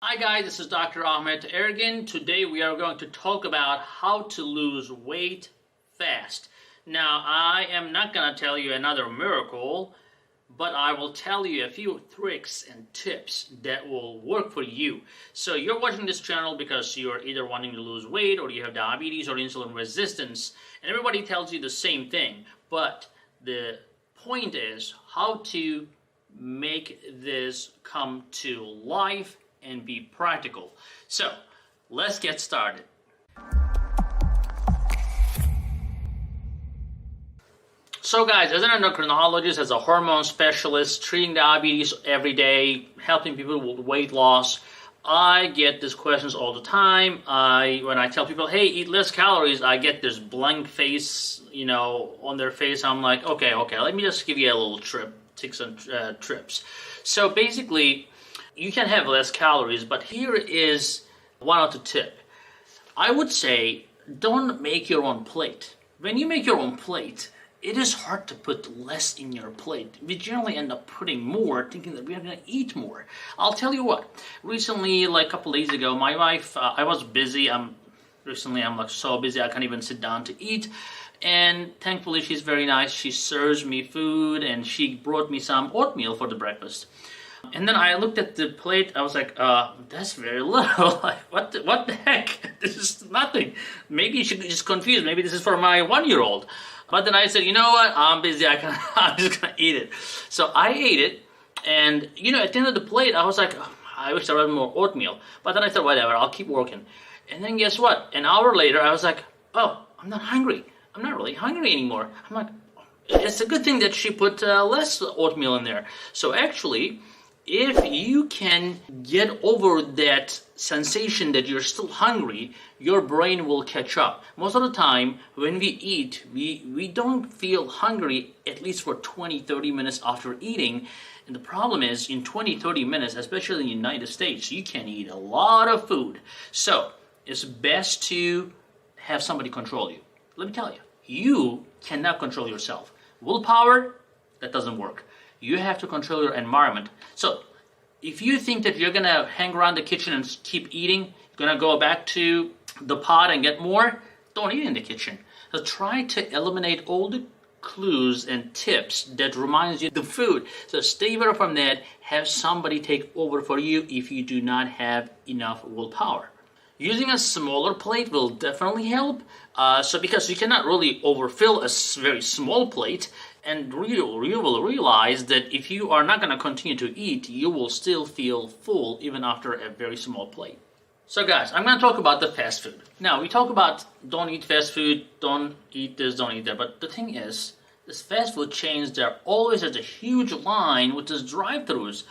Hi guys, this is Dr. Ahmed Ergin. Today we are going to talk about how to lose weight fast. Now, I am not going to tell you another miracle, but I will tell you a few tricks and tips that will work for you. So you're watching this channel because you're either wanting to lose weight or you have diabetes or insulin resistance, and everybody tells you the same thing. But the point is how to make this come to life and be practical. So let's get started. So guys, as an endocrinologist, as a hormone specialist, treating diabetes every day, helping people with weight loss, I get these questions all the time. When I tell people, hey, eat less calories, I get this blank face, on their face. I'm like, okay, let me just give you a little take some trips. So basically, you can have less calories, but here is one other tip. I would say don't make your own plate. When you make your own plate, it is hard to put less in your plate. We generally end up putting more, thinking that we are going to eat more. I'll tell you what. Recently, like a couple days ago, my wife, I was busy. I'm like so busy I can't even sit down to eat. And thankfully, she's very nice. She serves me food, and she brought me some oatmeal for the breakfast. And then I looked at the plate. I was like, that's very little. Like, what the heck? This is nothing. Maybe she's just confused. Maybe this is for my 1-year-old. But then I said, you know what? I'm busy. I'm just going to eat it. So I ate it. And, at the end of the plate, I was like, I wish there was more oatmeal. But then I said, whatever, I'll keep working. And then guess what? An hour later, I was like, oh, I'm not hungry. I'm not really hungry anymore. I'm like, it's a good thing that she put less oatmeal in there. So actually, if you can get over that sensation that you're still hungry, your brain will catch up. Most of the time, when we eat, we don't feel hungry at least for 20-30 minutes after eating. And the problem is, in 20-30 minutes, especially in the United States, you can eat a lot of food. So it's best to have somebody control you. Let me tell you, you cannot control yourself. Willpower, that doesn't work. You have to control your environment. So if you think that you're going to hang around the kitchen and keep eating, you're going to go back to the pot and get more, don't eat in the kitchen. So try to eliminate all the clues and tips that reminds you of the food. So stay away from that. Have somebody take over for you if you do not have enough willpower. Using a smaller plate will definitely help. Because you cannot really overfill a very small plate, and you will realize that if you are not going to continue to eat, you will still feel full even after a very small plate. So guys, I'm going to talk about the fast food. Now, we talk about don't eat fast food, don't eat this, don't eat that. But the thing is, this fast food chains, there always has a huge line with these drive-thrus.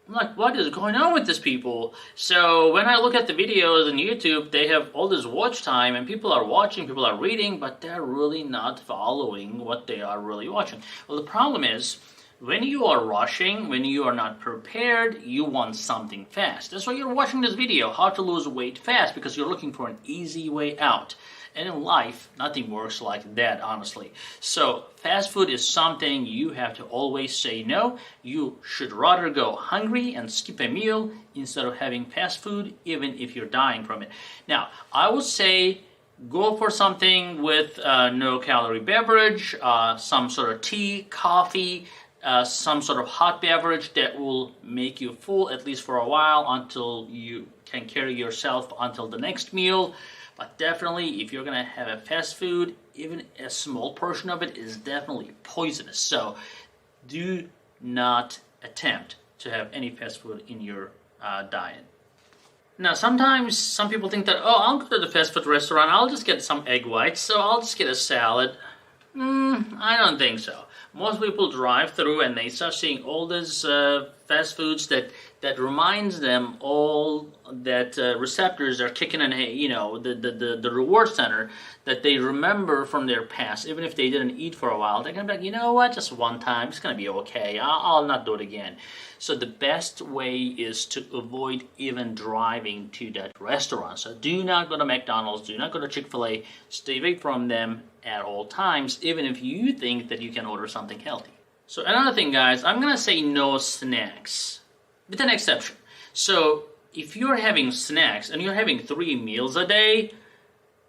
I'm like, what is going on with these people? So when I look at the videos on YouTube, they have all this watch time, and people are watching, people are reading, but they're really not following what they are really watching. Well, the problem is, when you are rushing, when you are not prepared, you want something fast. That's why you're watching this video, how to lose weight fast, because you're looking for an easy way out. And in life, nothing works like that, honestly. So fast food is something you have to always say no. You should rather go hungry and skip a meal instead of having fast food, even if you're dying from it. Now, I would say go for something with no calorie beverage, some sort of tea, coffee, some sort of hot beverage that will make you full, at least for a while, until you can carry yourself until the next meal. But definitely, if you're going to have a fast food, even a small portion of it is definitely poisonous. So do not attempt to have any fast food in your diet. Now, sometimes some people think that, I'll go to the fast food restaurant, I'll just get some egg whites, so I'll just get a salad. I don't think so. Most people drive through and they start seeing all these fast foods that reminds them all that receptors are kicking in, the reward center that they remember from their past. Even if they didn't eat for a while, they're going to be like, you know what, just one time, it's going to be okay. I'll not do it again. So the best way is to avoid even driving to that restaurant. So do not go to McDonald's, do not go to Chick-fil-A, stay away from them at all times, even if you think that you can order something healthy. So another thing, guys, I'm going to say no snacks, with an exception. So if you're having snacks and you're having 3 meals a day,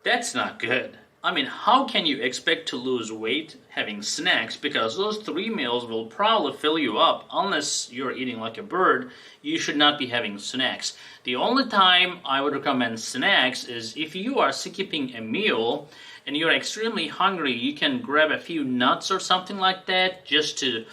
that's not good. I mean, how can you expect to lose weight having snacks? Because those 3 meals will probably fill you up. Unless you're eating like a bird, you should not be having snacks. The only time I would recommend snacks is if you are skipping a meal and you're extremely hungry, you can grab a few nuts or something like that just to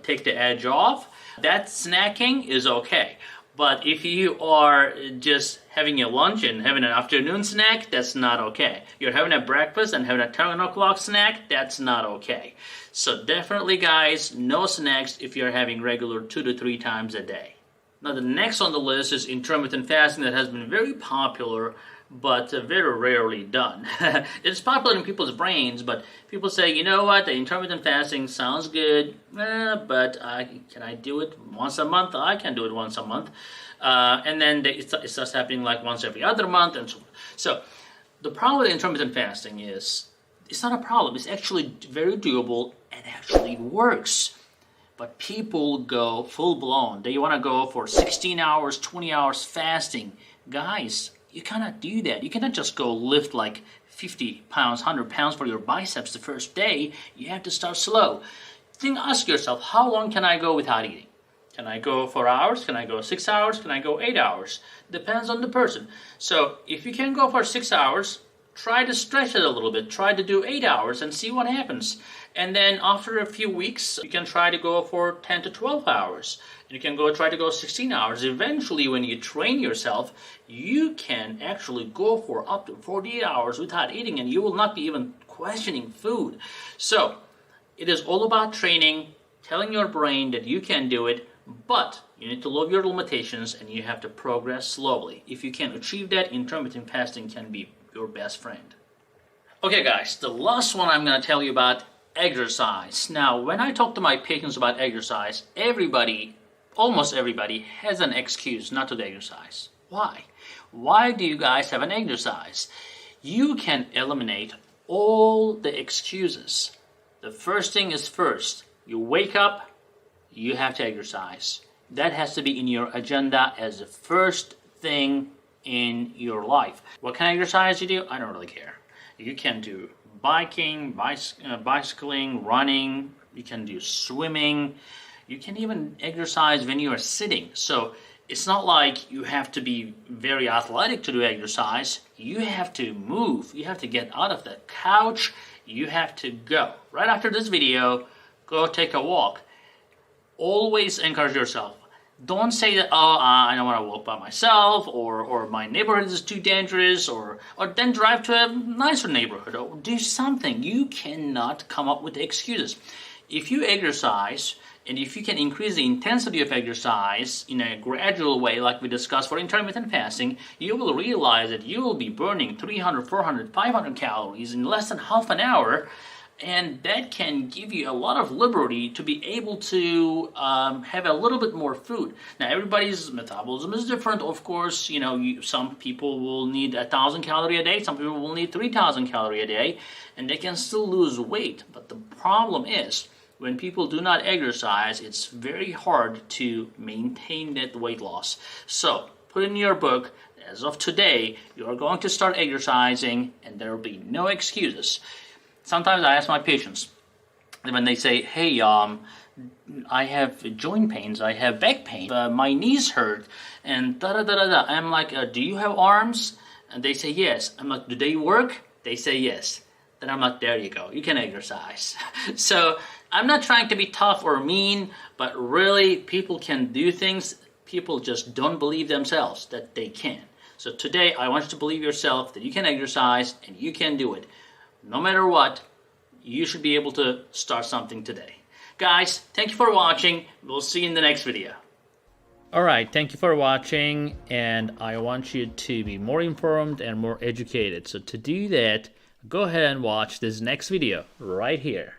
take the edge off. That snacking is okay. But if you are just having a lunch and having an afternoon snack, that's not okay. You're having a breakfast and having a 10 o'clock snack, that's not okay. So definitely, guys, no snacks if you're having regular 2 to 3 times a day. Now the next on the list is intermittent fasting, that has been very popular but very rarely done. It's popular in people's brains, but people say, you know what, the intermittent fasting sounds good, but can I do it once a month? I can do it once a month. And then it starts happening like once every other month and so on. So the problem with intermittent fasting is, it's not a problem. It's actually very doable and actually works. But people go full-blown. They want to go for 16 hours, 20 hours fasting. Guys, you cannot do that. You cannot just go lift like 50 pounds, 100 pounds for your biceps the first day. You have to start slow. Ask yourself, how long can I go without eating? Can I go 4 hours? Can I go 6 hours? Can I go 8 hours? Depends on the person. So if you can go for 6 hours, try to stretch it a little bit. Try to do 8 hours and see what happens. And then after a few weeks, you can try to go for 10 to 12 hours. You can try to go 16 hours. Eventually, when you train yourself, you can actually go for up to 48 hours without eating, and you will not be even questioning food. So it is all about training, telling your brain that you can do it, but you need to love your limitations and you have to progress slowly. If you can achieve that, intermittent fasting can be your best friend. Okay guys, the last one I'm going to tell you about, exercise. Now, when I talk to my patients about exercise, almost everybody has an excuse not to exercise. Why? Why do you guys have an exercise? You can eliminate all the excuses. The first thing is first. You wake up, you have to exercise. That has to be in your agenda as the first thing in your life. What kind of exercise you do? I don't really care. You can do biking, bicycling, running. You can do swimming. You can even exercise when you are sitting. So it's not like you have to be very athletic to do exercise. You have to move. You have to get out of the couch. You have to go. Right after this video, go take a walk. Always encourage yourself. Don't say that, I don't want to walk by myself, or my neighborhood is too dangerous, or then drive to a nicer neighborhood, or do something. You cannot come up with excuses. If you exercise, and if you can increase the intensity of exercise in a gradual way, like we discussed for intermittent fasting, you will realize that you will be burning 300, 400, 500 calories in less than half an hour, and that can give you a lot of liberty to be able to have a little bit more food. Now, everybody's metabolism is different, of course. You know, some people will need 1,000 calories a day, some people will need 3,000 calories a day, and they can still lose weight. But the problem is, when people do not exercise, it's very hard to maintain that weight loss. So, put in your book, as of today, you are going to start exercising, and there will be no excuses. Sometimes I ask my patients, when they say, hey, I have joint pains, I have back pain, my knees hurt, and da-da-da-da-da. I'm like, do you have arms? And they say yes. I'm like, do they work? They say yes. Then I'm like, there you go, you can exercise. So I'm not trying to be tough or mean, but really people can do things. People just don't believe themselves that they can. So today I want you to believe yourself that you can exercise and you can do it. No matter what, you should be able to start something today. Guys, thank you for watching. We'll see you in the next video. Alright, thank you for watching, and I want you to be more informed and more educated. So to do that, go ahead and watch this next video right here.